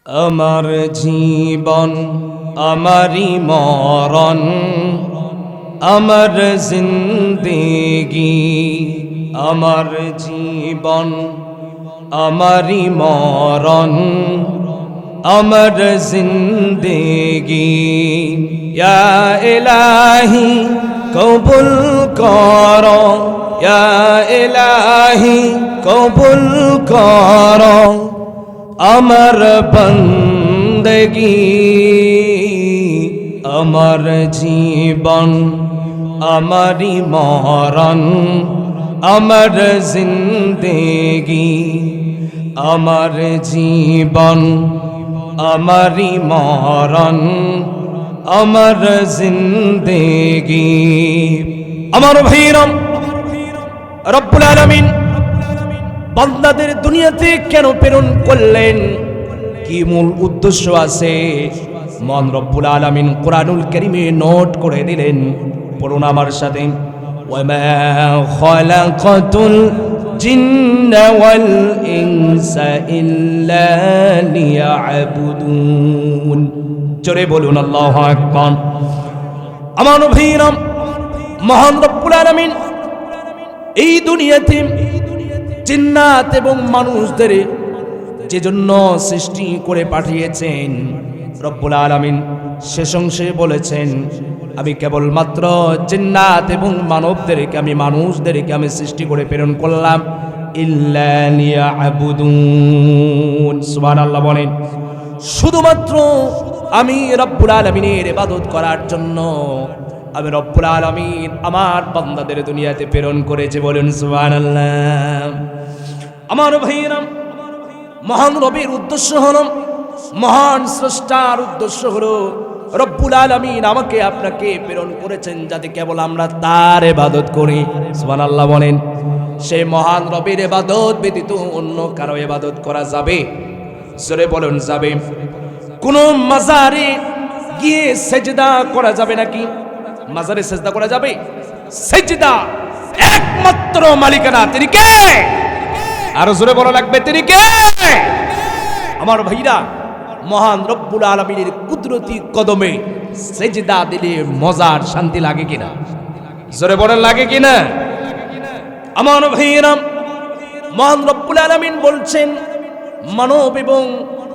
আমার জীবন আমারি মরণ, আমার জিন্দেগি আমার জীবন আমারি মরণ, আমার জিন্দেগি। ইয়া ইলাহি কবুল কর, ইয়া ইলাহি কবুল কর আমার বন্দগি। আমার জীবন আমারি মরণ, আমার জিন্দেগি আমার জীবন আমারি মরণ, আমার জিন্দেগি। আমার ভাইরাম, রব্বুল আলামিন বান্দাদের দুনিয়াতে কেন প্রেরণ করলেন, কি মূল উদ্দেশ্য আছে, মহান রব্বুল আলামিন কুরআনুল কারীমে নোট করে দিলেন। পড়ুন আমার সাথে, ওয়ামা খালাকাতুল জিন্না ওয়াল ইনসা ইল্লা লিয়াবুদুন। জোরে বলুন আল্লাহু আকবার। আমার ভাইরাম, মহান রব্বুল আলামিন এই দুনিয়াতে জিন্নাত এবং মানুষদের যে জন্য সৃষ্টি করে পাঠিয়েছেন, রব্বুল আলামিন শেষ অংশে বলেছেন, আমি কেবলমাত্র জিন্নাত এবং মানুষদেরকে আমি সৃষ্টি করে প্রেরণ করলাম ইল্লা লিয়াবুদুন। সুবহানাল্লাহ বলেন। শুধুমাত্র আমি রব্বুল আলামিনের ইবাদত করার জন্য আমি রব্বুল আলামিন আমার বান্দাদের দুনিয়াতে প্রেরণ করেছে। বলেন সুবহানাল্লাহ। আমার ভাইয়েরা, মহান রবের উদ্দেশ্য হলো, মহান স্রষ্টার উদ্দেশ্য হলো, রব্বুল আলামিন আমাকে আপনাকে প্রেরণ করেছেন যাতে কেবল আমরা তার ইবাদত করি। সুবহানাল্লাহ বলেন। সেই মহান রবের ইবাদত ব্যতীত অন্য কারো ইবাদত করা যাবে? জোরে বলুন যাবে। কোন মাজারে গিয়ে সেজদা করা যাবে নাকি? মাজারে সেজদা করা যাবে? সেজদা একমাত্র মালিকানা তিনি কে? আরো জোরে বলা লাগবে, তিনি কে? আমার ভাইরা, মহান রব্বুল আলামিনের কুদরতি কদমে সেজদা দিলে মজার শান্তি লাগে কিনা? জোরে বলেন লাগে কিনা? আমার ভাইরা, মহান রব্বুল আলামিন বলছেন, মানব এবং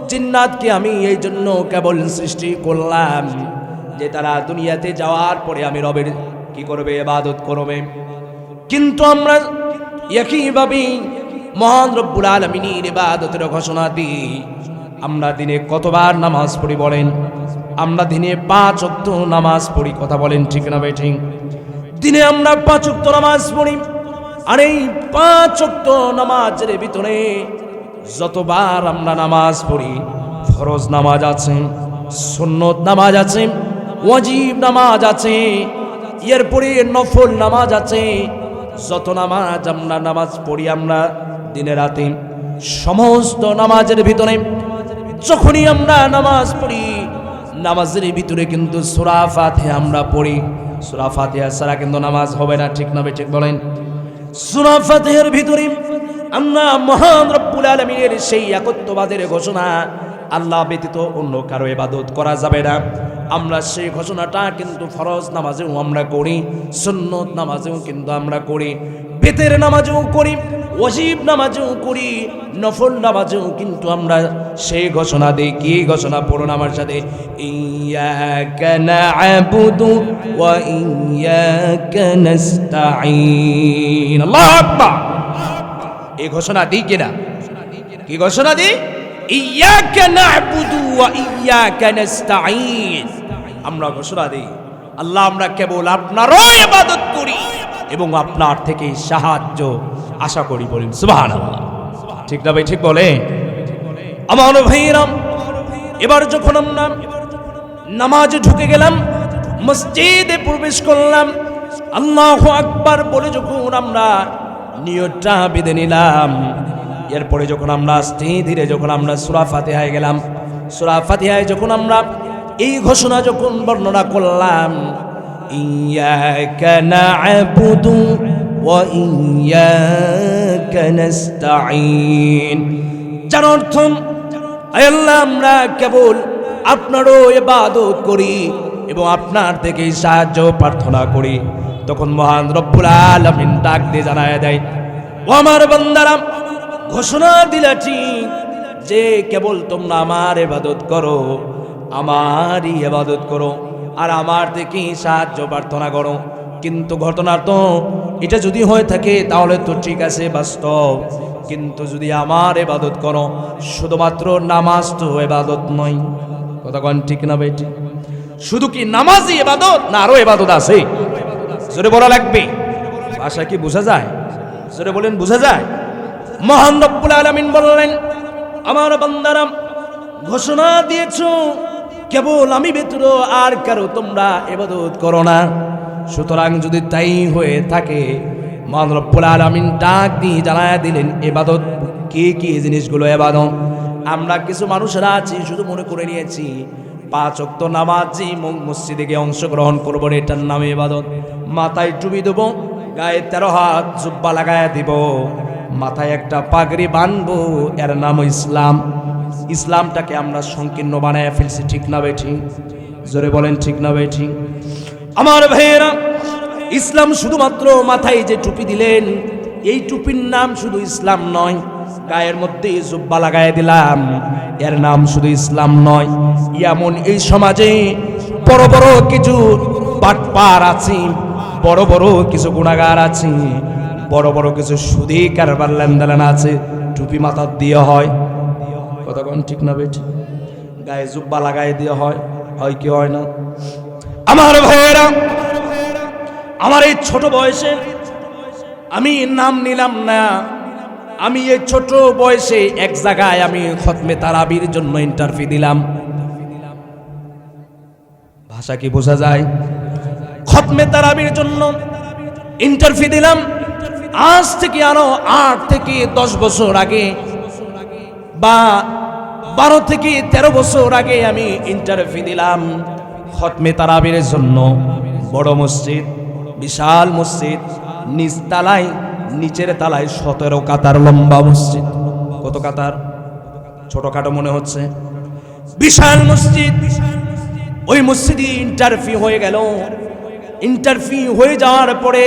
জিন্নাতকে আমি এই জন্য কেবল সৃষ্টি করলাম যে তারা দুনিয়াতে যাওয়ার পরে আমি রবের কি করবে? ইবাদত করবে। কিন্তু আমরা একইভাবে মহান রব্বুল আলামিনের ইবাদতের ঘোষণা দিই। আমরা দিনে কতবার নামাজ পড়ি বলেন? আমরা দিনে 5 ওয়াক্ত নামাজ পড়ি। কথা বলেন ঠিক না ভাই? ঠিক। দিনে আমরা 5 ওয়াক্ত নামাজ পড়ি। আর এই 5 ওয়াক্ত নামাজের ভিতরে যতবার আমরা নামাজ পড়ি, ফরজ নামাজ আছে, সুন্নত নামাজ আছে, ওয়াজিব নামাজ আছে, এরপরে নফল নামাজ আছে। যত নামাজ পড়ি আমরা দিনে রাতে, সমস্ত নামাজের ভিতরে যখনই আমরা নামাজ পড়ি, নামাজের ভিতরে কিন্তু সূরা ফাতিহা আমরা পড়ি। সূরা ফাতিহা ছাড়া কিন্তু নামাজ হবে না। ঠিক না? ঠিক বলেন। সূরা ফাতিহার ভিতরে আমরা মহান রব্বুল আলামিনের সেই একত্ববাদের ঘোষণা, আল্লাহ ব্যতীত অন্য কারো ইবাদত করা যাবে না, আমরা সেই ঘোষণাটা কিন্তু ফরজ নামাজেও আমরা করি, সুন্নত নামাজেও কিন্তু আমরা করি, বেতের নামাজেও করি, ওয়াজিব নামাজেও করি, নফল নামাজেও কিন্তু আমরা সেই ঘোষণা দিই। কি ঘোষণা? পড়ুন আমার সাথে, ইয়্যাকা না'বুদু ওয়া ইয়্যাকা নাস্তাঈন। আল্লাহু আকবার। এই ঘোষণা দিই কিনা? কি ঘোষণা দিই? ইয়্যাকা না'বুদু ওয়া ইয়্যাকা নাস্তাঈন। আমরা ঘোষণা দিই, আল্লাহ আমরা কেবল আপনারই ইবাদত করি এবং আপনার থেকে সাহায্য আশা করি। বলেন সুবহানাল্লাহ। ঠিক না ভাই? ঠিক বলে। আমার ভাইরা, এবার যখন আমরা নামাজে ঢুকে গেলাম, মসজিদে প্রবেশ করলাম, আল্লাহু আকবার বলে যখন আমরা নিয়তটা বেঁধে নিলাম, এরপরে যখন আমরা আস্তে ধীরে যখন আমরা সূরা ফাতিহায় গেলাম, সূরা ফাতিহায় যখন আমরা এই ঘোষণা যখন বর্ণনা করলাম, ইয়্যাকা না'বুদু ওয়া ইয়্যাকা নাস্তাঈন, যার অর্থ আয় আল্লাহ, আমরা কেবল আপনারও ইবাদত করি এবং আপনার থেকে সাহায্য প্রার্থনা করি। তখন মহান রব্বুল আলামিন ডাক দিয়ে জানায় দেয়, ও আমার বান্দারা, ঘোষণা দিলা ঠিক যে কেবল তোমরা আমার ইবাদত করো, আমারই ইবাদত করো আর আমার থেকে সাহায্য প্রার্থনা করো। কিন্তু ঘটনা তো এটা যদি হয়ে থাকে তাহলে তো ঠিক আছে, বাস্তব। কিন্তু যদি আমার ইবাদত করো, শুধুমাত্র নামাজ তো ইবাদত নয়। কথা কোন ঠিক না বেটি? শুধু কি নামাজই ইবাদত, না আরো ইবাদত আছে? জোরে বলা লাগবে। ভাষা কি বোঝা যায়? জোরে বলেন, বোঝা যায়? মহান রব্বুল আলামিন বললেন, আমার বান্দারা, ঘোষণা দিয়েছো কেবল আমি ব্যতীত আর কারো তোমরা ইবাদত করো না। সুতরাং যদি তাই হয়ে থাকে, মহান রব্বুল আলামিন ডাক দিয়ে জানায়া দিলেন ইবাদত কি কি জিনিসগুলো ইবাদত। আমরা কিছু মানুষরা আছি শুধু মনে করে নিয়েছি 5 ওয়াক্ত নামাজি মসজিদে গিয়ে অংশগ্রহণ করবো, এটার নামে ইবাদত। মাথায় টুপি দেবো, গায়ে 13 হাত জুব্বা লাগায়া দিব, মাথায় একটা পাগড়ি বানবো, এর নাম ইসলাম। ইসলামটাকে আমরা সংকীর্ণ বানায় ফেলছি, ঠিক না বেঠি? জোরে বলেন, ঠিক না বেঠি? আমার ভাইয়েরা, ইসলাম শুধুমাত্র মাথায় যে টুপি দিলেন, এই টুপির নাম শুধু ইসলাম নয়। গায়ের মধ্যে জুব্বা লাগায় দিলাম, এর নাম শুধু ইসলাম নয়। এমন এই সমাজে বড় বড় কিছু বাটপার আছে, বড় বড় কিছু গুনাহগার আছে, বড় বড় কিছু সুদী কারবার লেনদেন আছে, টুপি মাথা দিয়ে হয়। কতক্ষণ ঠিক না বেঠি? গায়ে জুব্বা লাগাই দিয়ে হয়, হয় কি হয় না? আমার ভাইয়েরা, আমার এই ছোট বয়সে আমি নাম নিলাম না, আমি এই ছোট বয়সে এক জায়গায় আমি খতমে তারাবির জন্য ইন্টারভিউ দিলাম। ভাষা কি বোঝা যায়? খতমে তারাবির জন্য ইন্টারভিউ দিলাম। আজ থেকে আরো 8 থেকে 10 বছর আগে বা 12 থেকে 13 বছর আগে আমি ইন্টারভিউ দিলাম খতমে তারাবির জন্য। বড় মসজিদ, বিশাল মসজিদ, নিচ তালায়, নিচের তালায় 17 কাতার লম্বা মসজিদ। কত কাতার? ছোটখাটো মনে হচ্ছে, বিশাল মসজিদ। ওই মসজিদে ইন্টারভিউ হয়ে গেল। ইন্টারভিউ হয়ে যাওয়ার পরে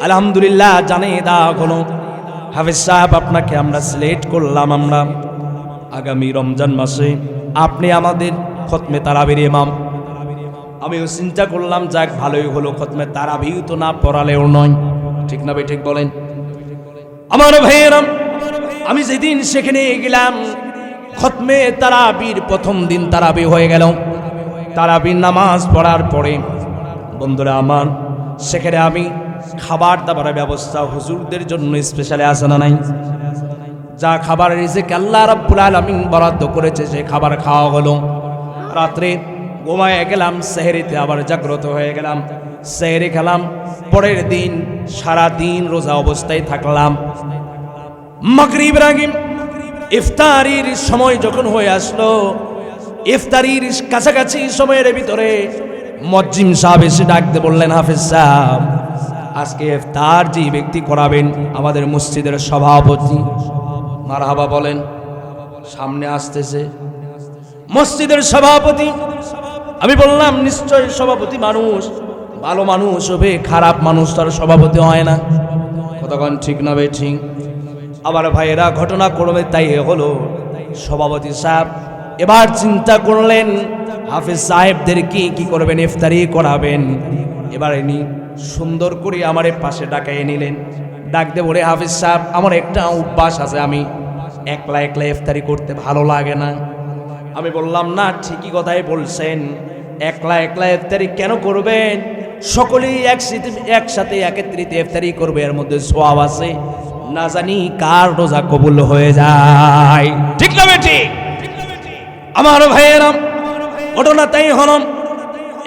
আলহামদুলিল্লাহ জানিয়ে দেওয়া হলো, হাফেজ সাহেব, আপনাকে আমরা সিলেক্ট করলাম, আমরা আগামী রমজান মাসে আপনি আমাদের খতমে তারাবির ইমাম। আমিও চিন্তা করলাম, যাক ভালোই হলো, খতমে তারাবিও তো না পড়ালেও নয়, ঠিক না ভাই? ঠিক বলেন। আমার ভাইয়েরা, আমি যেদিন সেখানে গেলাম, খতমে তারাবির প্রথম দিন তারাবি হয়ে গেল। তারাবির নামাজ পড়ার পরে বন্ধুরা আমার, সেখানে আমি খাবার দাবারের ব্যবস্থা হুজুরদের জন্য স্পেশালি আছে না নাই? যা খাবার রিজিক আল্লাহ রাব্বুল আলামিন বরাদ্দ করেছে, সে খাবার খাওয়া হলো। রাত্রে ঘুমায় গেলাম, সেহরিতে আবার জাগ্রত হয়ে গেলাম, সেহরি খেলাম। পরের দিন সারা দিন রোজা অবস্থায় থাকলাম। মাগরিবের আগে ইফতারির সময় যখন হয়ে আসলো, ইফতারির কাছাকাছি সময়ের ভিতরে মুয়াজ্জিম সাহেব এসে ডাকতে বললেন, হাফেজ সাহেব, আজকে ইফতার যে ব্যক্তি করাবেন আমাদের মসজিদের সভাপতি। মারহাবা বলেন। সামনে আসতেছে মসজিদের সভাপতি। আমি বললাম, নিশ্চয় সভাপতি মানুষ, ভালো মানুষ হবে, খারাপ মানুষ তার সভাপতি হয় না। কতক্ষণ ঠিক না বে ঠিক? আবার ভাইয়েরা, ঘটনা করবে তাই হলো, সভাপতি সাহেব এবার চিন্তা করলেন হাফেজ সাহেবদের কি করবেন, ইফতারি করাবেন। এবার ইনি সুন্দর করে আমার পাশে ডাকাইয়ে নিলেন। ডাকতে বলে, হাফেজ সাহেব, আমার একটা অভ্যাস আছে, আমি একলা একলা ইফতারি করতে ভালো লাগে না। আমি বললাম, না, ঠিকই কথাই বলছেন, একলা একলা ইফতারি কেন করবেন? সকলেই একসাথে একত্রিত ইফতারি করবে, এর মধ্যে সওয়াব আছে, না জানি কার রোজা কবুল হয়ে যায়, ঠিক না বেটি? আমার ভাইয়েরা, ঘটনা তাই হলো।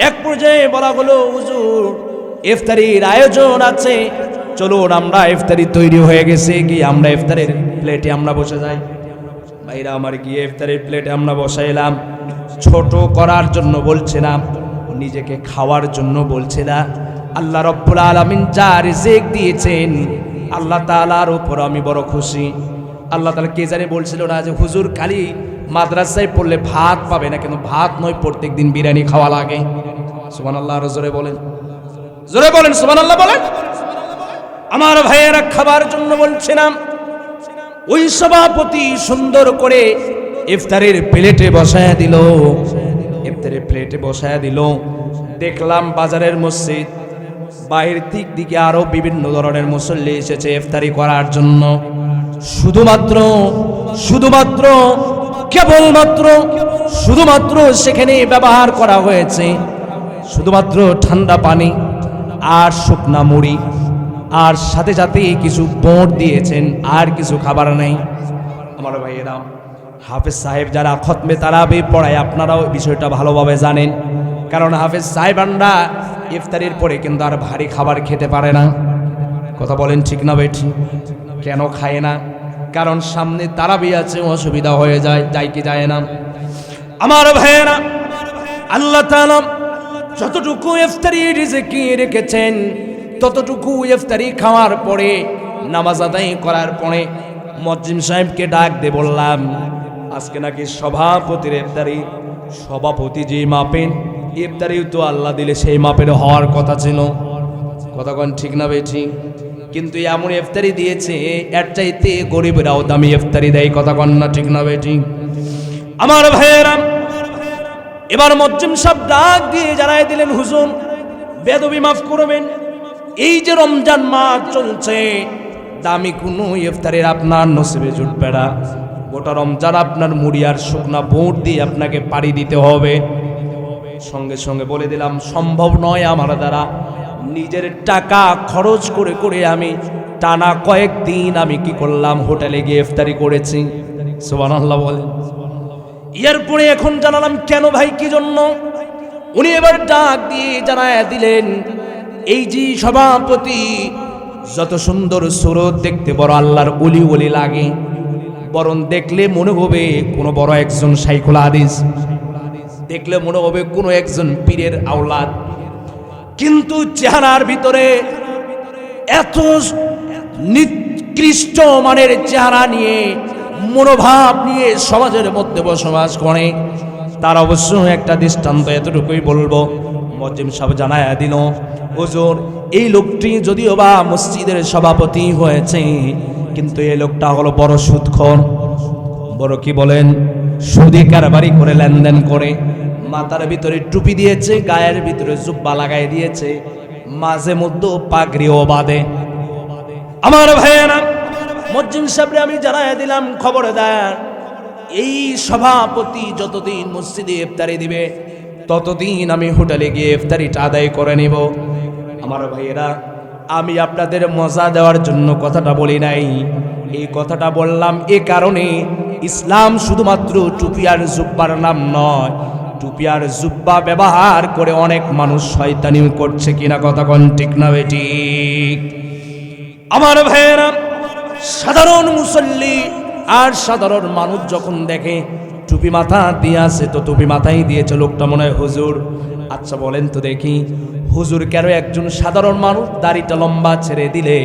এক পর্যায়ে বলা হলো, হুজুর ইফতারির আয়োজন আছে, চলুন আমরা ইফতারি তৈরি হয়ে গেছে, কি আমরা ইফতারের প্লেটে আমরা বসে যাই। ভাইরা আমার, গিয়ে ইফতারের প্লেটে আমরা বসাইলাম। ছোট করার জন্য বলছে না, নিজেকে খাওয়ার জন্য বলছে না। আল্লাহ রব্বুল আলামিন যা রিজিক দিয়েছেন, আল্লাহ তাআলার উপর আমি বড় খুশি। আল্লাহ তাআলা কে জানে বলছিল না যে হুজুর খালি মাদ্রাসায় পড়লে ভাত পাবে না, কিন্তু ভাত নয়, প্রত্যেকদিন বিরিয়ানি খাওয়া লাগে। সুবহানাল্লাহ, আরো জোরে বলেন, জোরে বলেন সুবহানাল্লাহ বলেন। আমার ভাইয়েরা, খাবার জন্য বলছিলাম, ওই সভাপতি সুন্দর করে ইফতারের প্লেটে বসায়া দিল, ইফতারের প্লেটে বসায়া দিল। দেখলাম বাজারের মসজিদ, বাইরের দিক দিকে আরো বিভিন্ন ধরনের মুসল্লি এসেছে ইফতারি করার জন্য। শুধুমাত্র শুধুমাত্র কেবলমাত্র শুধুমাত্র সেখানে ব্যবহার করা হয়েছে শুধুমাত্র ঠান্ডা পানি আর শুকনা মুড়ি, আর সাথে সাথে কিছু বোঁট দিয়েছেন, আর কিছু খাবার নেই। আমার ভাইয়েরা, হাফেজ সাহেব যারা খতমে তারাবি পড়ায়, আপনারাও বিষয়টা ভালোভাবে জানেন, কারণ হাফেজ সাহেবানরা ইফতারির পরে কিন্তু আর ভারী খাবার খেতে পারে না। কথা বলেন ঠিক না বেঠি? কেন খায় না? কারণ সামনে তারাবি আছে, অসুবিধা হয়ে যায়, যাই কি যায় না। আমার ভাইয়েরা, আল্লাহ তাআলা যতটুকু ইফতারি রিজিকি রেখেছেন, ততটুকু ইফতারি খাওয়ার পরে, নামাজ আদায় করার পরে মুয়াজ্জিন সাহেবকে ডাক দিয়ে বললাম, আজকে নাকি সভাপতির ইফতারি, সভাপতি যে মাপেন ইফতারিও তো আল্লাহ দিলে সেই মাপের হওয়ার কথা ছিল। কথা কোন ঠিক না বেঠি? কিন্তু এমন ইফতারি দিয়েছে, এর চাইতে গরিবরাও দামি ইফতারি দেয়। কথা কোন না ঠিক না বেঠি? আমার ভাইয়েরা, এবার মুয়াজ্জিন সাহেব ডাক দিয়ে জানাই দিলেন, হুজুর বেদবি মাফ করবেন, এই যে রমজান মাস চলছে, দামি কোনো ইফতারের আপনার নসিবে জুটবে না। গোটা রমজান আপনার মুড়ি আর শুকনা বোঁট দিয়ে আপনাকে পাড়ি দিতে হবে। সঙ্গে সঙ্গে বলে দিলাম, সম্ভব নয় আমার দ্বারা। নিজের টাকা খরচ করে করে আমি টানা কয়েকদিন আমি কি করলাম, হোটেলে গিয়ে ইফতারি করেছি। সুবহানাল্লাহ বলেন। এরপরে এখন জানালাম কেন ভাই, কি জন্য। উনি এবার ডাক দিয়ে জানায়া দিলেন, এই যে সভাপতি যত সুন্দর সুরত, দেখতে বড় আল্লাহর ওলি ওলি লাগে, বরং দেখলে মনে হবে কোনো বড় একজন শাইখুল হাদিস, দেখলে মনে হবে কোনো একজন পীরের আওলাদ, কিন্তু চেহারার ভিতরে এত নিকৃষ্ট মানের চেহারা নিয়ে, মনোভাব নিয়ে সমাজের মধ্যে বসবাস করে। তার অবশ্য একটা দৃষ্টান্ত এতটুকুই বলবো। মুয়াজ্জিন সাহেব জানায়া দিল, হুজুর এই লোকটি যদিও বা মসজিদের সভাপতি হয়েছে, কিন্তু এই লোকটা হলো বড় সুদখোর, বড় কি বলেন, সুদি কারবারি করে, লেনদেন করে। মাথার ভিতরে টুপি দিয়েছে, গায়ের ভিতরে জুব্বা লাগাই দিয়েছে, মাঝে মধ্যে পাগড়িও বাঁধে। আমার ভাইয়েরা, মুয়াজ্জিন সাহেবরে আমি জানায়া দিলাম, খবরদার, এই সভাপতি যতদিন মসজিদে ইফতারি দিবে, ততদিন আমি হোটেলে গিয়ে ইফতারিটা আদায় করে নিব। আমার ভাইয়েরা, আমি আপনাদের মজা দেওয়ার জন্য কথাটা বলি নাই, এই কথাটা বললাম এ কারণে, ইসলাম শুধুমাত্র টুপি আর জুব্বার নাম নয়। টুপি আর জুব্বা ব্যবহার করে অনেক মানুষ শয়তানি করছে কিনা, কথা কোন ঠিক না বেটি? আমার ভাইয়েরা, সাধারণ মুসল্লি আর সাধারণ মানুষ যখন দেখে টুপি মাথা দিয়ে আছে, তো টুপি মাথায় দিয়েছে লোকটা, মনে হয় হুজুর। আচ্ছা বলেন তো দেখি, হুজুর কেন একজন সাধারণ মানুষ দাড়িটা লম্বা ছেড়ে দিলে,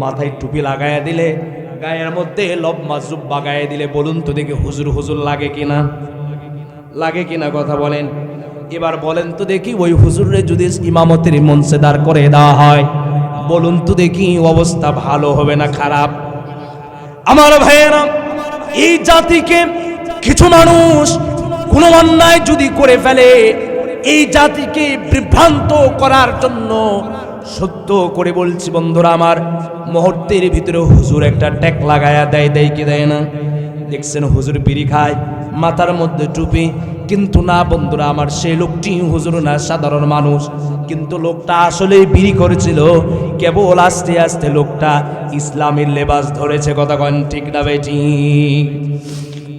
মাথায় টুপি লাগাইয়া দিলে, গায়ের মধ্যে লম্বা জুব্বা গায়ে দিলে, বলুন তো দেখি হুজুর হুজুর লাগে কিনা? লাগে কিনা কথা বলেন। এবার বলেন তো দেখি, ওই হুজুরে যদি ইমামতের মঞ্চে দাঁড় করে দেওয়া হয়, বলুন তো দেখি অবস্থা ভালো হবে না খারাপ? আমার ভাইয়েরা, এই জাতিকে কিছু মানুষ কোনো অন্যায় যদি করে ফেলে, এই জাতিকে বিভ্রান্ত করার জন্য, সত্য করে বলছি বন্ধুরা আমার, মুহূর্তের ভিতরে হুজুর একটা ট্যাগ লাগায়া দেয়, দেয় কি দেয় না? দেখছেন হুজুর বিড়ি খায়, মাথার মধ্যে টুপি, কিন্তু না বন্ধুরা আমার, সেই লোকটি হুজুর না, সাধারণ মানুষ। কিন্তু লোকটা আসলেই বিড়ি করেছিল, কেবল আস্তে আস্তে লোকটা ইসলামের লেবাস ধরেছে। কথা কন ঠিক না বেটি?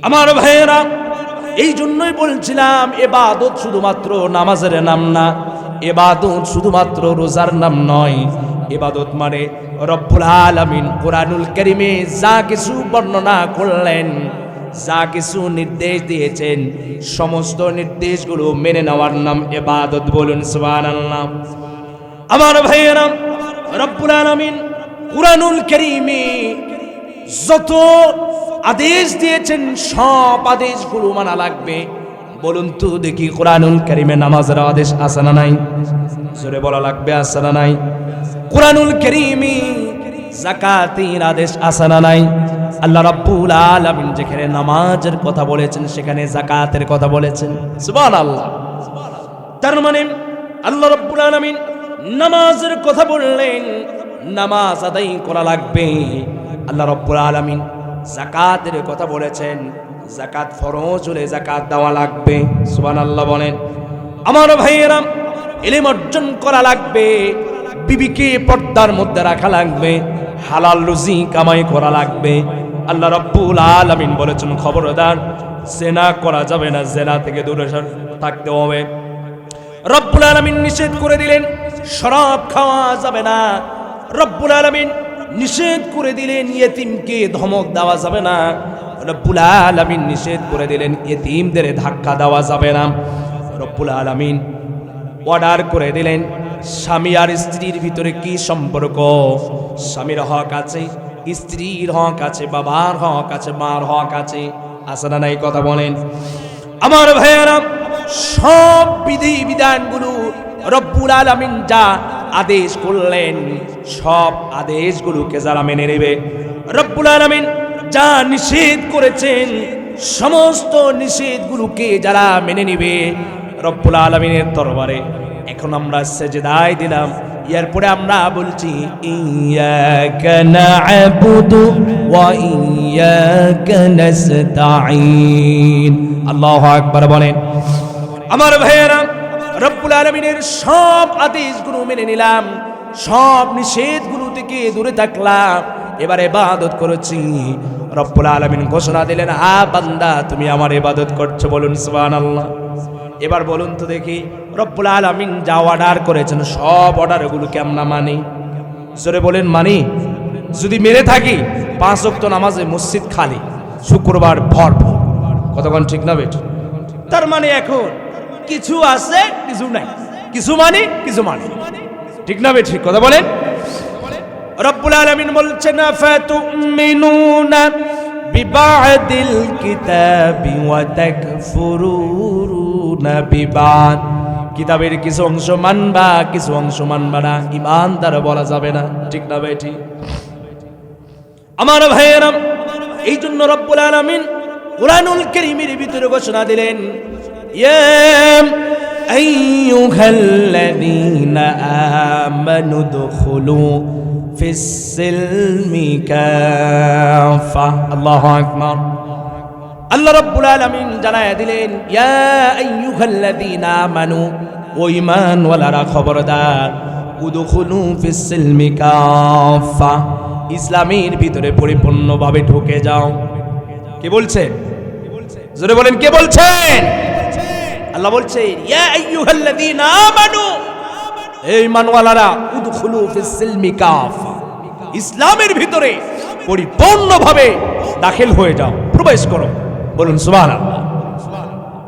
আমার ভাইয়েরা, এই জন্যই বলছিলাম, ইবাদত শুধুমাত্র নামাজের নাম না, ইবাদত শুধুমাত্র রোজার নাম নয়। ইবাদত মানে রব্বুল আলামিন কোরআনুল কারীমে যা কিছু বর্ণনা করলেন, যা কিছু নির্দেশ দিয়েছেন, সমস্ত নির্দেশগুলো মেনে নেওয়ার নাম ইবাদত। বলুন সুবহানাল্লাহ। আমার ভাইয়েরা, রব্বুল আলামিন কোরআনুল কারীমে যত আদেশ দিয়েছেন সব আদেশগুলো মানা লাগবে। বলুন তো দেখি কোরআনুল কারীমে নামাজের আদেশ আছে না নাই? জোরে বলা লাগবে, আছে না নাই? কোরআনুল কারীমে যাকাতের আদেশ আছে না নাই? আল্লাহ রাব্বুল আলামিন যেখানে নামাজের কথা বলেছেন সেখানে যাকাতের কথা বলেছেন। সুবহানাল্লাহ। তার মানে আল্লাহ রাব্বুল আলামিন নামাজের কথা বললেন, নামাজ আদায় করা লাগবে। আল্লাহ রাব্বুল আলামিন যাকাতের কথা বলেছেন, যাকাত ফরজ হলে যাকাত দেওয়া লাগবে। সুবহানাল্লাহ বলেন। আমার ভাইয়েরা, ইলম অর্জন করা লাগবে, বিবিকে পর্দার মধ্যে রাখা লাগবে, হালাল রুজি কামাই করা লাগবে। আল্লাহ রাব্বুল আলামিন বলেছেন খবরদার জিনা করা যাবে না, জিনা থেকে দূরে থাকতে হবে। রব্বুল আলামিন নিষেধ করে দিলেন শরাব খাওয়া যাবে না। রব্বুল আলামিন নিষেধ করে দিলেন ইয়েতিমকে ধমক দেওয়া যাবে না। রব্বুল আলামিন নিষেধ করে দিলেন ইয়েতিমদের ধাক্কা দেওয়া যাবে না। রব্বুল আলামিন অর্ডার করে দিলেন স্বামী আর স্ত্রীর ভিতরে কি সম্পর্ক, স্বামীর হক আছে, স্ত্রীর হক আছে, বাবার হক আছে, মার হক আছে, আছে না নাই? কথা বলেন। আমার ভাইয়েরা, সব বিধি বিধানগুলো রব্বুল আলামিন যা আদেশ করলেন সব আদেশগুলোকে যারা মেনে নেবে, রব্বুল আলামিন যা নিষেধ করেছেন সমস্ত নিষেধগুলোকে যারা মেনে নেবে রব্বুল আলামিনের দরবারে এখন আমরা সেজদায় দিলাম। এরপরে আমরা বলছি ইয়াকা না'বুদু ওয়া ইয়াকা নাস্তাঈন। আল্লাহু আকবার বলেন। আমার ভাইয়েরা, রব্বুল আলামিনের সব আদেশগুলো মেনে নিলাম, সব নিষেধগুলো থেকে দূরে থাকলাম, এবারে ইবাদত করেছি। রব্বুল আলামিন ঘোষণা দিলেন, আ বান্দা তুমি আমার ইবাদত করছো, বলুন সুবহানাল্লাহ। এবার বলুন তো দেখি রব্বুল আলামিন যা অর্ডার করেছেন সব অর্ডারগুলোকে আমরা মানি? জোরে বলেন মানি। যদি মেনে থাকি 5 ওয়াক্ত নামাজে মসজিদ খালি, শুক্রবার ভরপুর, কতক্ষণ ঠিক না বেট? তার মানে এখন কিছু আছে কিছু নাই, কিছু মানি কিছু মানি, ঠিক না বেট? ঠিক কথা বলেন। রব্বুল আলামিন বলছেন ফাতুমিনুনা বিবাদিল কিতাবি ওয়া তাকফুরুনা বিবাদ। কিতাবের কিছু অংশ মানবা, কিছু অংশ মানবা না, ঈমানদার বলা যাবে না, ঠিক না বেটি? আমার ভাইয়েরা, এই জন্য রব্বুল আলামিন কুরআনুল কারীমের ভিতরে ঘোষণা দিলেন ইয়া আইয়ুহাল্লাযীনা আমানু দুখুলু ফিস সিলমি কাফা। আল্লাহু আকবার। আল্লাহ রাব্বুল আলামিন জানায়া দিলেন ইয়া আইয়ুহাল্লাযীনা আমানু, ও ঈমানওয়ালারা খবরদার, উদখুলু ফিস সিলমি কাফা, ইসলামের ভিতরে পরিপূর্ণভাবে ঢুকে যাও। কে বলছেন? জোরে বলেন, কে বলছেন? আল্লাহ বলছে ইয়া আইয়ুহাল্লাযীনা আমানু, এই ঈমানওয়ালারা, উদখুলু ফিস সিলমি কাফা, ইসলামের ভিতরে পরিপূর্ণভাবে দাখিল হয়ে যাও, প্রবেশ করো, বলুন সুবহানাল্লাহ।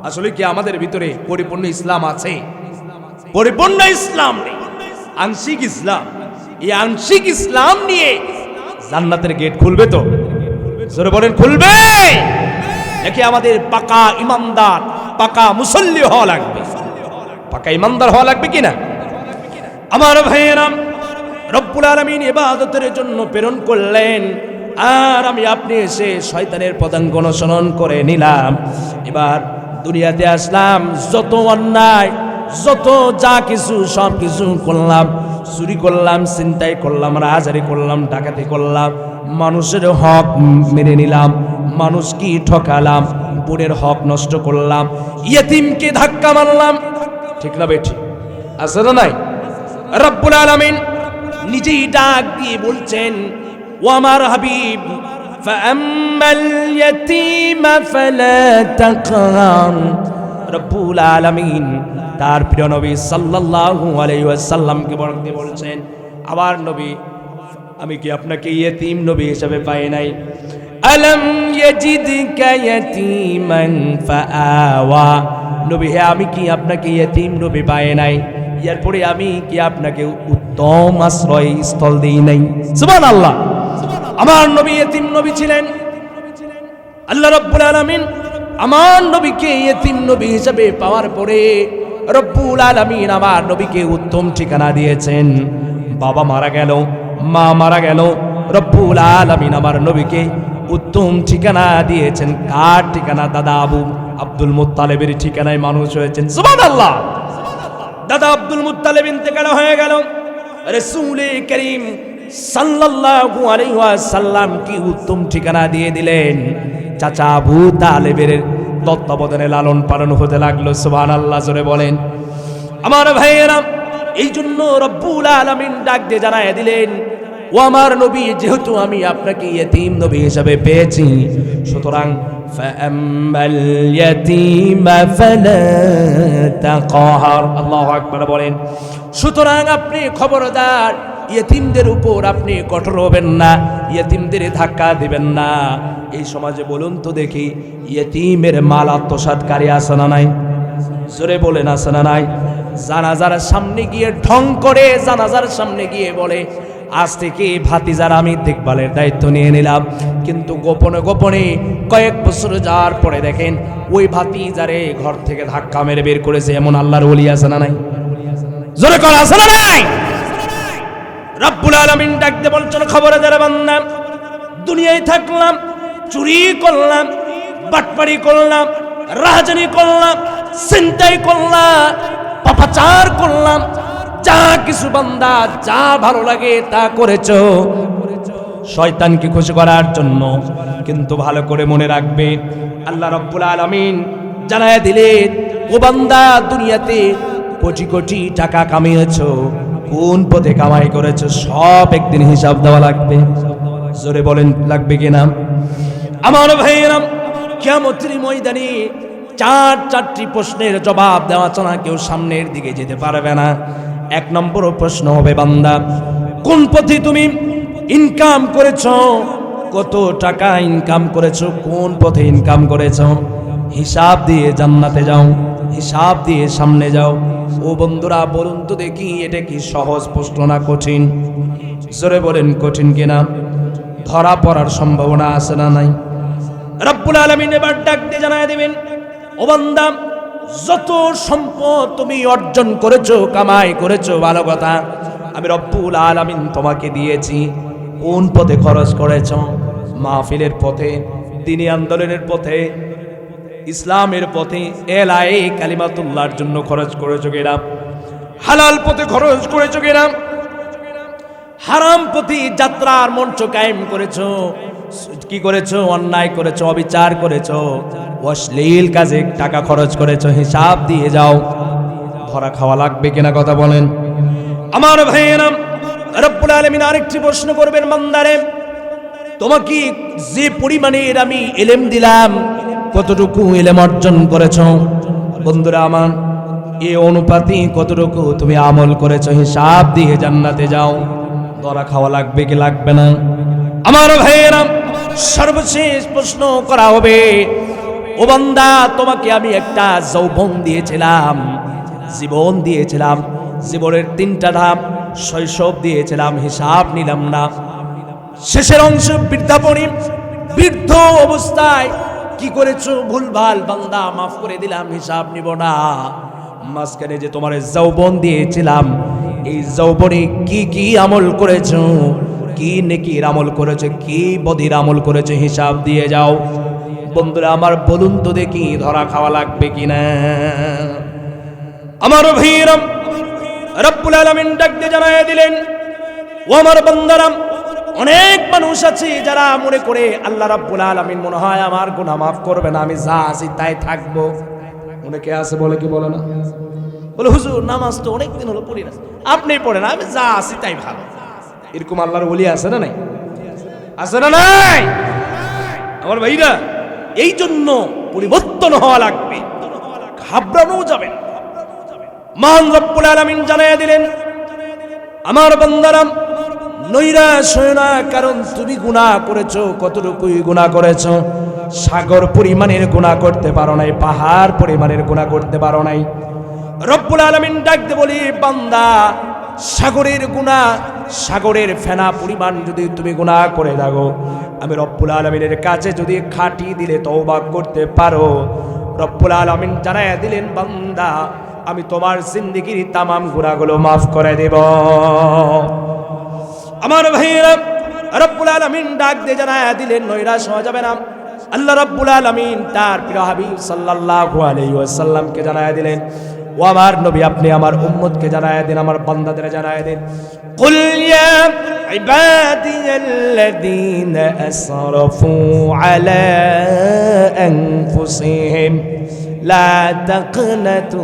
আসলে কি আমাদের ভিতরে পরিপূর্ণ ইসলাম আছে? পরিপূর্ণ ইসলাম নেই, আংশিক ইসলাম। এই আংশিক ইসলাম নিয়ে জান্নাতের গেট খুলবে তো? জোরে বলেন, খুলবে নাকি আমাদের পাকা ইমানদার, পাকা মুসল্লি হওয়া লাগবে? পাকা ইমানদার হওয়া লাগবে কিনা? আমার ভাইয়েরা, রব্বুল আলামিন ইবাদতের জন্য প্রেরণ করলেন, আর আমি আপনি এসে শয়তানের পদাঙ্ক অনুসরণ করে নিলাম। এবার দুনিয়াতে আসলাম, যত অন্যায়, যত যা কিছু সব কিছু করলাম, চুরি করলাম, ছিনতাই করলাম, রাহাজারি করলাম, ডাকাতি করলাম, মানুষের হক মেনে নিলাম, মানুষকে ঠকালাম, বোনের হক নষ্ট করলাম, ইয়েতিমকে ধাক্কা মারলাম, ঠিক না বেঠিক? আছে না নাই? রব্বুল আলামিন নিজেই ডাক দিয়ে বলছেন, ও আমার হাবিব, ফাআম্মাল ইয়াতীমা ফালা তাকহার। রব্বুল আলামিন তার প্রিয় নবী সাল্লাল্লাহু আলাইহি ওয়াসাল্লামকে বলছেন, আবার নবী, আমি কি আপনাকে ইয়েতিম নবী হিসেবে পাই নাই? আলাম ইয়াজিদকা ইয়াতীমান ফাআওয়া। নবী হে, আমি কি আপনাকে ইয়েতিম নবী পাই নাই? এরপরে আমি কি আপনাকে উত্তম আশ্রয় স্থল দেই নাই? সুবহানাল্লাহ। আমার নবী ইয়েতিম নবী ছিলেন, আল্লাহ রাব্বুল আলামিন আমার নবীকে ইয়েতিম নবী হিসেবে পাওয়ার পরে রব্বুল আলামিন আমার নবীকে উত্তম ঠিকানা দিয়েছেন। বাবা মারা গেল, মা মারা গেল, রব্বুল আলামিন আমার নবীকে উত্তম ঠিকানা দিয়েছেন। কার ঠিকানা? দাদা আব্দুল মুত্তালিবের ঠিকানায় মানুষ হয়েছেন। সুবহানাল্লাহ। দাদা আব্দুল মুত্তালিব ইন্তেকাল হয়ে গেল, রাসূল করিম সাল্লাল্লাহু আলাইহি ওয়াসাল্লাম কি উত্তম ঠিকানা দিয়ে দিলেন। চাচা আবু তালেবের তত্ত্বাবধানে লালন পালন হতে লাগলো। সুবহানাল্লাহ, জোরে বলেন। আমার ভাইয়েরা, এই জন্য রব্বুল আলামিন ডাক দিয়ে জানায় দিলেন, ও আমার নবী, যেহেতু আমি আপনাকে ইয়েতিম নবী হিসেবে পেয়েছি, সুতরাং ফাআম্মাল ইয়াতীমা ফালা তাকহার। আল্লাহু আকবার বলেন। সুতরাং আপনি খবরদার ইয়েতিমদের উপর আপনি কঠোর হবেন না, ইয়েতিমদের ধাক্কা দিবেন না। এই সমাজে বলুন তো দেখি, ইয়েতিমের মাল আত্মসাৎকারী আছে না নাই? জোরে বলেন, আছে না নাই? জানাজার সামনে গিয়ে ঢং করে, জানাজার সামনে গিয়ে বলে, আজ থেকে ভাতিজার আমি দেখভালের দায়িত্ব নিয়ে নিলাম। কিন্তু গোপনে গোপনে কয়েক বছর যাওয়ার পরে দেখেন ওই ভাতিজারে ঘর থেকে ধাক্কা মেরে বের করেছে। এমন আল্লাহর ওলি আছে না নাই? জোরে কর, আছে না নাই? রব্বুল আলামিন ডাক দিয়ে বলছেন, খবরদার বান্দা, দুনিয়ায় থাকলাম, চুরি করলাম, বাটপারি করলাম, রাহাজানি করলাম, ছিনতাই করলাম, পাপাচার করলাম, যা কিছু বান্দা যা ভালো লাগে তা করেছো শয়তানকে খুশি করার জন্য। কিন্তু ভালো করে মনে রাখবে, আল্লাহ রাব্বুল আলামিন জানায় দিলেন, ও বান্দা, দুনিয়াতে কোটি কোটি টাকা কামিয়েছো, কোন পথে কামাই করেছো সব একদিন হিসাব দেওয়া লাগবে। জোরে বলেন, লাগবে কিনা? আমার ভাইয়েরা, কিয়ামতের ময়দানে চারটি প্রশ্নের জবাব দেওয়া ছাড়া কেউ সামনের দিকে যেতে পারবে না। এক নম্বর প্রশ্ন হবে, বান্দা, কোন পথে তুমি ইনকাম করেছো, কত টাকা ইনকাম করেছো, কোন পথে ইনকাম করেছো, হিসাব দিয়ে জান্নাতে যাও, হিসাব দিয়ে সামনে যাও। ও বন্ধুরা, বলুন তো দেখি, এটা কি সহজ প্রশ্ন না কঠিন? জোরে বলেন, কঠিন কিনা? ধরা পড়ার সম্ভাবনা আছে না নাই? রব্বুল আলামিন এবার ডাক দিয়ে জানায় দিবেন, ও বান্দা, যত সম্পদ তুমি অর্জন করেছো, কামাই করেছো, ভালো কথা, আমি রব্বুল আলামিন তোমাকে দিয়েছি। কোন পথে খরচ করেছো? মাহফিলের পথে, দ্বীনি আন্দোলনের পথে, ইসলামের পথে, এলায়ে কালিমাতুল্লাহর জন্য খরচ করেছো কিনা? হালাল পথে খরচ করেছো কিনা? হারাম পথে যাত্রার মঞ্চ কায়েম করেছো কি করেছো? অন্যায় করেছো, অবিচার করেছো, অশ্লীল কাজে টাকা খরচ করেছো, হিসাব দিয়ে যাও। ধরা খাওয়া লাগবে কিনা, কথা বলেন। আমার ভাইয়েরা, রব্বুল আলামিন আরেকটি প্রশ্ন করবেন, বান্দারে, তোমাকে যে পরিমাণের আমি ইলম দিলাম, কতটুকু ইলম অর্জন করেছো? বন্ধুরা আমার, এই অনুপাতে কতটুকু তুমি আমল করেছো, হিসাব দিয়ে জান্নাতে যাও। ধরা খাওয়া লাগবে কি লাগবে না? আমার ভাইয়েরা, সর্বশেষ প্রশ্ন করা হবে, ও বান্দা, তোমাকে আমি একটা যৌবন দিয়েছিলাম, জীবন দিয়েছিলাম, জীবনের 3টা ধাপ, শৈশব দিয়েছিলাম, হিসাব নিলাম না। শেষের অংশ বৃদ্ধাপনী, বৃদ্ধ অবস্থায় কি করেছো ভুলভাল, বান্দা মাফ করে দিলাম, হিসাব নিব না। মাঝখানে যে তোমার যৌবন দিয়েছিলাম, এই যৌবনে কি কি আমল করেছো, কি নেকির আমল করেছো, কি বদির আমল করেছো, হিসাব দিয়ে যাও। বন্ধুরা আমার, বলুন তো দেখি, ধরা খাওয়া লাগবে কিনা? আমার ভাইরা, রব্বুল আলামিন ডাক দিয়ে জানায় দিলেন, ও আমার বান্দারা, অনেক মানুষ আছে যারা মনে করে আল্লাহ রাব্বুল আলামিন মনে হয় আমার গুনাহ মাফ করবে না, আমি যা আছি তাই থাকবো। অনেকে আছে, বলে কি বলে না, বলে হুজুর নামাজ তো অনেকদিন হলো পড়ি না, আপনি পড়েন, আমি যা আছি তাই ভালো। এরকম আল্লাহর ওলি আছে না নাই? আছে না নাই? আমার ভাইরা, এই জন্য পরিবর্তন হওয়া লাগবে, ঘাবড়ানো যাবে না। মহান রব্বুল আলামিন জানাইয়া দিলেন, আমার বান্দারা, নৈরাশ হয় না, কারণ তুমি গুনাহ করেছো, কতটুকুই গুনাহ করেছো। সাগর পরিমাণের গুনাহ করতে পারো নাই, পাহাড় পরিমাণের গুনাহ করতে পারো নাই। রব্বুল আলামিন ডাকতে বলি, বান্দা, সাগরের গুনাহ, সাগরের ফেনা পরিমাণ যদি তুমি গুনাহ করে থাকো, আমি রব্বুল আলামিনের কাছে যদি খাটি দিলে তওবা করতে পারো, রব্বুল আলামিন জানায়া দিলেন বান্দা আমি তোমার জিন্দেগির তামাম গুনাহগুলো মাফ করে দেব। আমার ভাইরা, রব্বুল আলামিন ডাক দিয়ে জানায়া দিলেন নৈরাশ হওয়া যাবে না। আল্লাহ রাব্বুল আলামিন তার প্রিয় হাবিব সাল্লাল্লাহু আলাইহি ওয়াসাল্লামকে জানায়া দিলেন, ও আমার নবী আপনি আমার উম্মতকে জানায়া দিন, আমার বান্দাদের জানায়া দিন, কুল ইয়া ইবাদিয়াল্লাযীনা আসরাফু আলা আনফুসিহিম লা তাকনাতু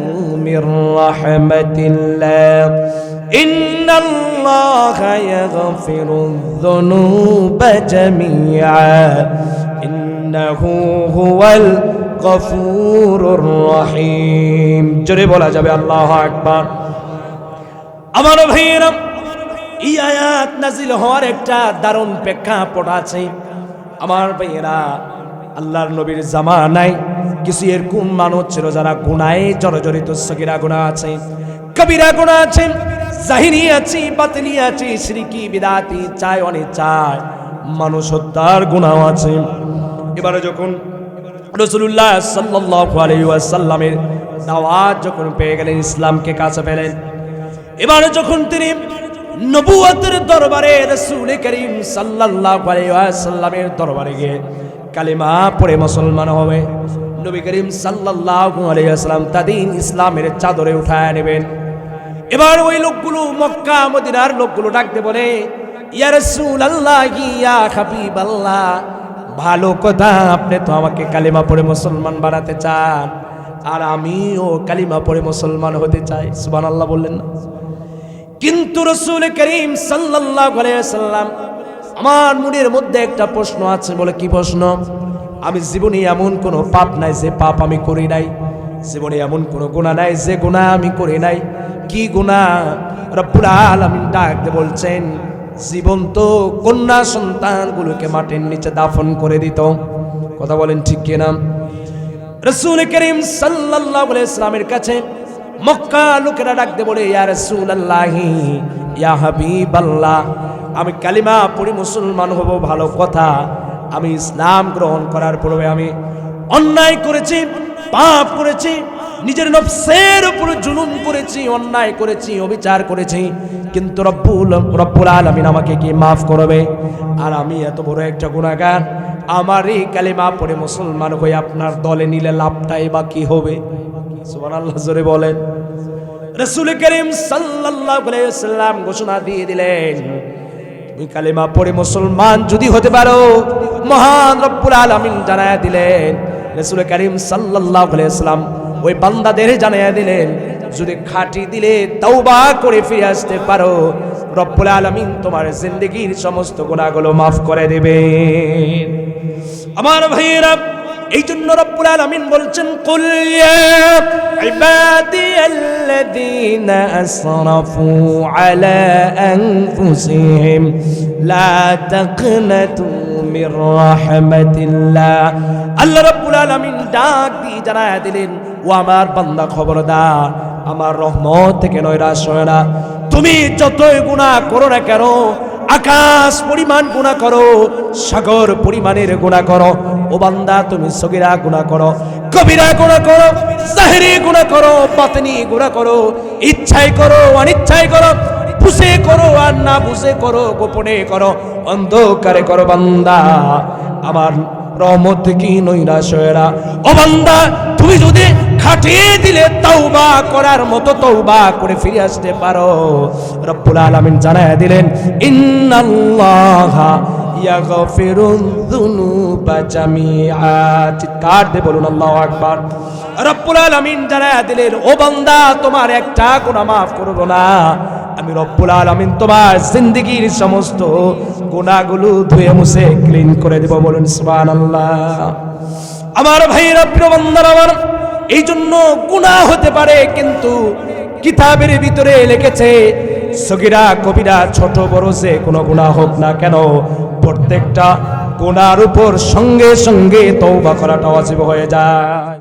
মির রাহমাতিল্লাহ ইন্নাল্লাহা ইয়াগফিরুয-যুনুবা জামিআ ইন্নাহু হুয়াল গফুরুর রহিম। জোরে বলা যাবে আল্লাহু আকবার। আমার ভাইরা, এই আয়াত নাজিল হওয়ার একটা দারুণ প্রেক্ষাপট আছে। আমার ভাইরা, আল্লাহর নবীর জামানায় কিছু এরকম মানুষ ছিল যারা গুনাহে জর্জরিত। সগীরা গুনাহ আছে, কবিরা গুনাহ আছে, জাহিরি আছে, বাতিনি আছে, শিরকি বিদআতি, চাই অনিচায় মানুষ হত্যার গুনাহ আছে। এবারে যখন রাসূলুল্লাহ সাল্লাল্লাহু আলাইহি ওয়াসাল্লামের দাওয়াত যখন পেয়ে গেলেন, ইসলামকে কাছে পেলেন, এবারে যখন তিনি নবুয়তের দরবারে রাসূল করিম সাল্লাল্লাহু আলাইহি ওয়াসাল্লামের দরবারে গিয়ে কালিমা পড়ে মুসলমান হবে, নবী করিম সাল্লাল্লাহু আলাইহি ওয়াসাল্লাম তাদের ইসলামের চাদরে উঠায় নেবেন। এবার ওই লোকগুলো, মক্কা মদিনার লোকগুলো ডাকতে বলে, ইয়া রাসূলুল্লাহ, ইয়া হাবিবাল্লাহ, ভালো কথা, আপনি তো আমাকে কালিমা পড়ে মুসলমান বানাতে চান, আর আমিও কালিমা পড়ে মুসলমান হতে চাই। সুবহানাল্লাহ বললেন না? কিন্তু রাসূল করিম সাল্লাল্লাহু আলাইহি ওয়াসাল্লাম, আমার মনের মধ্যে একটা প্রশ্ন আছে। বলে কি প্রশ্ন? আমি জীবনে এমন কোনো পাপ নাই যে পাপ আমি করি নাই, জীবনে এমন কোনো গুনাহ নাই যে গুনাহ আমি করি নাই। কি গুনাহ? রব্বুল আলামিন ডাকতে বলছেন, জীবন্ত কন্যা সন্তানগুলোকে মাটির নিচে দাফন করে দিত। কথা বলেন ঠিক কিনা? রাসূল করিম সাল্লাল্লাহু আলাইহি ওয়াসাল্লামের কাছে মক্কা লোকেরা ডাকতে বলে, ইয়া রাসূলুল্লাহ, ইয়া হাবিবাল্লাহ, আমি কালিমা পড়ি মুসলমান হব ভালো কথা, আমি ইসলাম গ্রহণ করার পূর্বে আমি অন্যায় করেছি, পাপ করেছি, নিজের নফসের উপর জুলুম করেছি, অন্যায় করেছি, অবিচার করেছি, কিন্তু রব্বুল আলামিন আমাকে কি মাফ করবে? আর আমি এত বড় একটা গুনাহগার, আমার এই কালিমা পড়ে মুসলমান হয়ে আপনার দলে নিলে লাভটাই বা কি হবে? সুবহানাল্লাহ জোরে বলেন। রাসূল করিম সাল্লাল্লাহু আলাইহি ওয়াসাল্লাম ঘোষণা দিয়ে দিলেন, তুমি কালিমা পড়ে মুসলমান যদি হতে পারো, মহান রব্বুল আলামিন জানায়া দিলেন, রাসূল করিম সাল্লাল্লাহু আলাইহি ওয়াসাল্লাম ওই বান্দাদের জানায়া দিলেন, যদি খাঁটি দিলে তওবা করে ফিরে আসতে পারো, রব্বুল আলামিন তোমার জিন্দেগীর সমস্ত গুনাহগুলো মাফ করে দেবেন। আমার ভাইয়েরা, এই জন্য রব্বুল আলামিন বলছেন, কুল ইয়া ইবাদিয়াল্লাযীনা আসরাফু আলা আনফুসিহিম লা তাকনাতু মির রাহমাতিল্লাহ। আল্লাহ রাব্বুল আলামিন ডাক দিয়ে জানায়া দিলেন, ও আমার বান্দা খবরদার, আমার রহমত থেকে নৈরাশ হয় না। তুমি যতই গুনাহ করো না কেন, আকাশ পরিমাণ গুনাহ করো, সাগর পরিমাণের গুনাহ করো, ও বান্দা তুমি সগীরা গুনাহ করো, কবিরা গুনাহ করো, জাহিরি গুনাহ করো, বাতিনি গুনাহ করো, ইচ্ছায় করো, অনিচ্ছায় করো, বুঝে করো আর না বুঝে করো, গোপনে করো, অন্ধকারে করো, বান্দা আমার রহমত থেকে নৈরাশ হয় না। ও বান্দা, তুমি যদি খাটিয়ে দিলে তওবা করার মতো তওবা করে ফিরে আসতে পারো, রব্বুল আলামিন জানায়া দিলেন, ইন্নাল্লাহা ইয়াগফিরুয-যুনুবা জামিআ। চিৎকার দিয়ে বলুন আল্লাহু আকবার। রব্বুল আলামিন জানায়া দিলেন, ও বান্দা, তোমার একটা গুনাহ মাফ করব না, আমি রব্বুল আলামিন তোমার জিন্দেগীর সমস্ত গুনাহগুলো ধুয়ে মুছে ক্লিন করে দেব। বলুন সুবহানাল্লাহ। আমার ভাইরা, প্রিয় বান্দারা আমার, এই জন্য গুনাহ হতে পারে, কিন্তু কিতাবের ভিতরে লিখেছে সগীরা কবিরা ছোট বড় যে কোনো গুনাহ হোক না কেন, প্রত্যেকটা গুনার উপর সঙ্গে সঙ্গে তওবা করাটা ওয়াজিব হয়ে যায়।